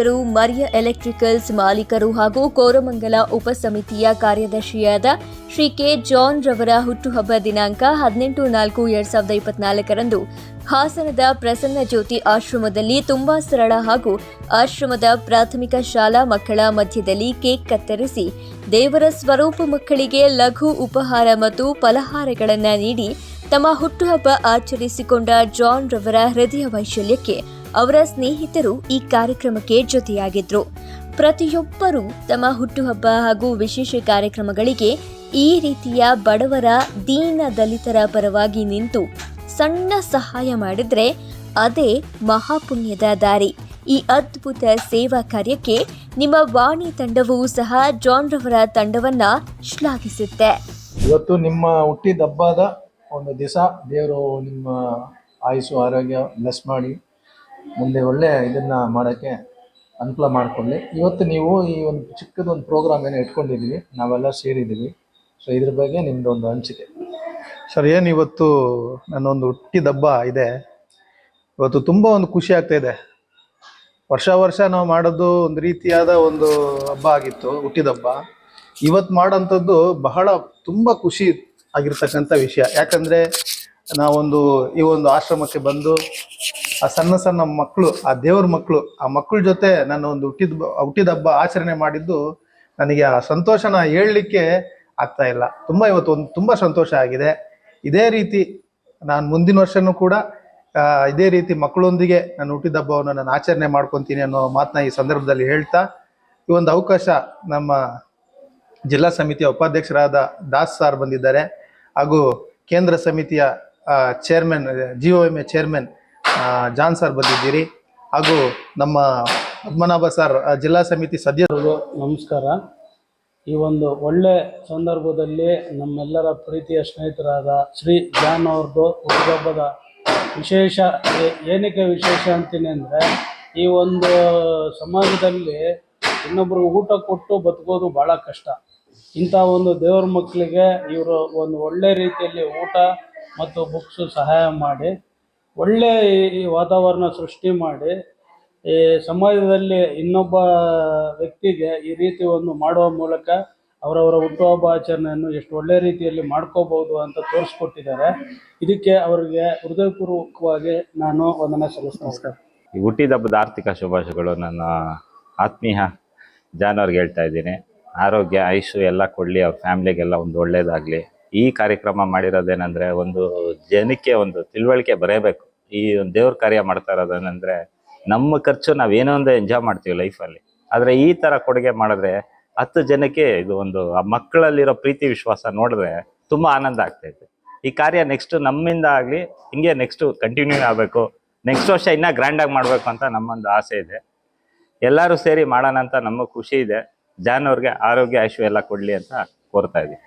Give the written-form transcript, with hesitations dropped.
ಗ್ರಾಮಸ್ಥರು, ಮರಿಯ ಎಲೆಕ್ಟ್ರಿಕಲ್ಸ್ ಮಾಲೀಕರು ಹಾಗೂ ಕೋರಮಂಗಲ ಉಪಸಮಿತಿಯ ಕಾರ್ಯದರ್ಶಿಯಾದ ಶ್ರೀ ಕೆ. ಜಾನ್ ರವರ ಹುಟ್ಟುಹಬ್ಬ ದಿನಾಂಕ 18/4/2024ರಂದು ಹಾಸನದ ಪ್ರಸನ್ನ ಜ್ಯೋತಿ ಆಶ್ರಮದಲ್ಲಿ ತುಂಬಾ ಸರಳ ಹಾಗೂ ಆಶ್ರಮದ ಪ್ರಾಥಮಿಕ ಶಾಲಾ ಮಕ್ಕಳ ಮಧ್ಯದಲ್ಲಿ ಕೇಕ್ ಕತ್ತರಿಸಿ ದೇವರ ಸ್ವರೂಪ ಮಕ್ಕಳಿಗೆ ಲಘು ಉಪಹಾರ ಮತ್ತು ಫಲಹಾರಗಳನ್ನು ನೀಡಿ ತಮ್ಮ ಹುಟ್ಟುಹಬ್ಬ ಆಚರಿಸಿಕೊಂಡ ಜಾನ್ ರವರ ಹೃದಯ ವೈಶಲ್ಯಕ್ಕೆ ಅವರ ಸ್ನೇಹಿತರು ಈ ಕಾರ್ಯಕ್ರಮಕ್ಕೆ ಜೊತೆಯಾಗಿದ್ರು. ಪ್ರತಿಯೊಬ್ಬರೂ ತಮ್ಮ ಹುಟ್ಟುಹಬ್ಬ ಹಾಗೂ ವಿಶೇಷ ಕಾರ್ಯಕ್ರಮಗಳಿಗೆ ಈ ರೀತಿಯ ಬಡವರ, ದೀನ ದಲಿತರ ಪರವಾಗಿ ನಿಂತು ಸಣ್ಣ ಸಹಾಯ ಮಾಡಿದ್ರೆ ಅದೇ ಮಹಾಪುಣ್ಯದ ದಾರಿ. ಈ ಅದ್ಭುತ ಸೇವಾ ಕಾರ್ಯಕ್ಕೆ ನಿಮ್ಮ ವಾಣಿ ತಂಡವೂ ಸಹ ಜಾನ್ ರವರ ತಂಡವನ್ನ ಶ್ಲಾಘಿಸುತ್ತೆ. ಇವತ್ತು ನಿಮ್ಮ ಹುಟ್ಟಿದ ಹಬ್ಬದ ಒಂದು ದಿವಸ ದೇವರು ನಿಮ್ಮ ಆಯುಸ್ಸು ಆರೋಗ್ಯ ಬ್ಲೆಸ್ ಮಾಡಿ ಮುಂದೆ ಒಳ್ಳೆ ಇದನ್ನು ಮಾಡೋಕ್ಕೆ ಅನುಕೂಲ ಮಾಡಿಕೊಳ್ಳಿ. ಇವತ್ತು ನೀವು ಈ ಒಂದು ಚಿಕ್ಕದೊಂದು ಪ್ರೋಗ್ರಾಮ್ ಏನೋ ಇಟ್ಕೊಂಡಿದ್ದೀವಿ, ನಾವೆಲ್ಲ ಸೇರಿದ್ದೀವಿ. ಸೊ ಇದ್ರ ಬಗ್ಗೆ ನಿಮ್ಮದು ಒಂದು ಹಂಚಿಕೆ ಸರ್. ಏನು ಇವತ್ತು ನನ್ನೊಂದು ಹುಟ್ಟಿದ ಹಬ್ಬ ಇದೆ. ಇವತ್ತು ತುಂಬ ಒಂದು ಖುಷಿ ಆಗ್ತಾ ಇದೆ. ವರ್ಷ ನಾವು ಮಾಡೋದು ಒಂದು ರೀತಿಯಾದ ಒಂದು ಹಬ್ಬ ಆಗಿತ್ತು, ಹುಟ್ಟಿದ ಹಬ್ಬ. ಇವತ್ತು ಮಾಡೋಂಥದ್ದು ಬಹಳ ತುಂಬ ಖುಷಿ ಆಗಿರ್ತಕ್ಕಂಥ ವಿಷಯ. ಯಾಕಂದರೆ ನಾವೊಂದು ಈ ಒಂದು ಆಶ್ರಮಕ್ಕೆ ಬಂದು ಆ ಸಣ್ಣ ಮಕ್ಕಳು, ಆ ದೇವ್ರ ಮಕ್ಕಳು, ಆ ಮಕ್ಕಳ ಜೊತೆ ನನ್ನ ಒಂದು ಹುಟ್ಟಿದ ಹಬ್ಬ ಆಚರಣೆ ಮಾಡಿದ್ದು ನನಗೆ ಆ ಸಂತೋಷನ ಹೇಳಲಿಕ್ಕೆ ಆಗ್ತಾ ಇಲ್ಲ. ಇವತ್ತು ಒಂದು ತುಂಬ ಸಂತೋಷ ಆಗಿದೆ. ಇದೇ ರೀತಿ ನಾನು ಮುಂದಿನ ವರ್ಷನೂ ಕೂಡ ಇದೇ ರೀತಿ ಮಕ್ಕಳೊಂದಿಗೆ ನನ್ನ ಹುಟ್ಟಿದ ಹಬ್ಬವನ್ನು ನಾನು ಆಚರಣೆ ಮಾಡ್ಕೊತೀನಿ ಅನ್ನೋ ಮಾತನ್ನ ಈ ಸಂದರ್ಭದಲ್ಲಿ ಹೇಳ್ತಾ, ಈ ಒಂದು ಅವಕಾಶ ನಮ್ಮ ಜಿಲ್ಲಾ ಸಮಿತಿಯ ಉಪಾಧ್ಯಕ್ಷರಾದ ದಾಸ್ ಸಾರ್ ಬಂದಿದ್ದಾರೆ, ಹಾಗೂ ಕೇಂದ್ರ ಸಮಿತಿಯ chairman, GOMA chairman John sir ಬಂದಿದ್ದೀರಿ, ಹಾಗೂ ನಮ್ಮ ಪದ್ಮನಾಭ ಸರ್ ಜಿಲ್ಲಾ ಸಮಿತಿ ಸದಸ್ಯರು. ನಮಸ್ಕಾರ. ಈ ಒಂದು ಒಳ್ಳೆ ಸಂದರ್ಭದಲ್ಲಿ ನಮ್ಮೆಲ್ಲರ ಪ್ರೀತಿಯ ಸ್ನೇಹಿತರಾದ ಶ್ರೀ ಜಾನ್ ಅವ್ರದ್ದು ಹುಟ್ಟುಹಬ್ಬದ ವಿಶೇಷ ಏನಕ್ಕೆ ವಿಶೇಷ ಅಂತೀನಿ ಅಂದರೆ, ಈ ಒಂದು ಸಮಾಜದಲ್ಲಿ ಇನ್ನೊಬ್ರಿಗೆ ಊಟ ಕೊಟ್ಟು ಬದುಕೋದು ಭಾಳ ಕಷ್ಟ. ಇಂಥ ಒಂದು ದೇವ್ರ ಮಕ್ಕಳಿಗೆ ಇವರು ಒಂದು ಒಳ್ಳೆ ರೀತಿಯಲ್ಲಿ ಊಟ ಮತ್ತು ಬುಕ್ಸು ಸಹಾಯ ಮಾಡಿ ಒಳ್ಳೆ ಈ ವಾತಾವರಣ ಸೃಷ್ಟಿ ಮಾಡಿ ಈ ಸಮಾಜದಲ್ಲಿ ಇನ್ನೊಬ್ಬ ವ್ಯಕ್ತಿಗೆ ಈ ರೀತಿ ಒಂದು ಮಾಡುವ ಮೂಲಕ ಅವರವರ ಹುಟ್ಟುಹಬ್ಬ ಆಚರಣೆಯನ್ನು ಎಷ್ಟು ಒಳ್ಳೆ ರೀತಿಯಲ್ಲಿ ಮಾಡ್ಕೋಬಹುದು ಅಂತ ತೋರಿಸ್ಕೊಟ್ಟಿದ್ದಾರೆ. ಇದಕ್ಕೆ ಅವರಿಗೆ ಹೃದಯಪೂರ್ವಕವಾಗಿ ನಾನು ವಂದನೆ ಸಲ್ಲಿಸ್ತೀನಿ. ಈ ಹುಟ್ಟಿದ ಹಬ್ಬದ ಆರ್ಥಿಕ ಶುಭಾಶಯಗಳು ನನ್ನ ಆತ್ಮೀಯ ಜಾನ್ ಅವ್ರಿಗೆ ಹೇಳ್ತಾ ಇದ್ದೀನಿ. ಆರೋಗ್ಯ ಆಯುಷು ಎಲ್ಲ ಕೊಡಲಿ, ಅವ್ರ ಫ್ಯಾಮ್ಲಿಗೆಲ್ಲ ಒಂದು ಒಳ್ಳೇದಾಗಲಿ. ಈ ಕಾರ್ಯಕ್ರಮ ಮಾಡಿರೋದೇನೆಂದರೆ, ಒಂದು ಜನಕ್ಕೆ ಒಂದು ತಿಳುವಳಿಕೆ ಬರಬೇಕು. ಈ ಒಂದು ದೇವ್ರ ಕಾರ್ಯ ಮಾಡ್ತಾ ಇರೋದೇನೆಂದರೆ, ನಮ್ಮ ಖರ್ಚು ನಾವೇನೋ ಒಂದು ಎಂಜಾಯ್ ಮಾಡ್ತೀವಿ ಲೈಫಲ್ಲಿ, ಆದರೆ ಈ ಥರ ಕೊಡುಗೆ ಮಾಡಿದ್ರೆ 10 ಜನಕ್ಕೆ ಇದು ಒಂದು ಆ ಮಕ್ಕಳಲ್ಲಿರೋ ಪ್ರೀತಿ ವಿಶ್ವಾಸ ನೋಡಿದ್ರೆ ತುಂಬ ಆನಂದ ಆಗ್ತೈತೆ. ಈ ಕಾರ್ಯ ನೆಕ್ಸ್ಟ್ ನಮ್ಮಿಂದ ಆಗಲಿ, ಹಿಂಗೆ ನೆಕ್ಸ್ಟು ಕಂಟಿನ್ಯೂ ಆಗಬೇಕು. ನೆಕ್ಸ್ಟ್ ವರ್ಷ ಇನ್ನೂ ಗ್ರ್ಯಾಂಡಾಗಿ ಮಾಡಬೇಕು ಅಂತ ನಮ್ಮೊಂದು ಆಸೆ ಇದೆ. ಎಲ್ಲರೂ ಸೇರಿ ಮಾಡೋಣ ಅಂತ ನಮಗೆ ಖುಷಿ ಇದೆ. ಜಾನ್ ಅವ್ರಿಗೆ ಆರೋಗ್ಯ ಆಯುಷ್ಯ ಎಲ್ಲ ಕೊಡಲಿ ಅಂತ ಕೋರ್ತಾ ಇದ್ದೀವಿ.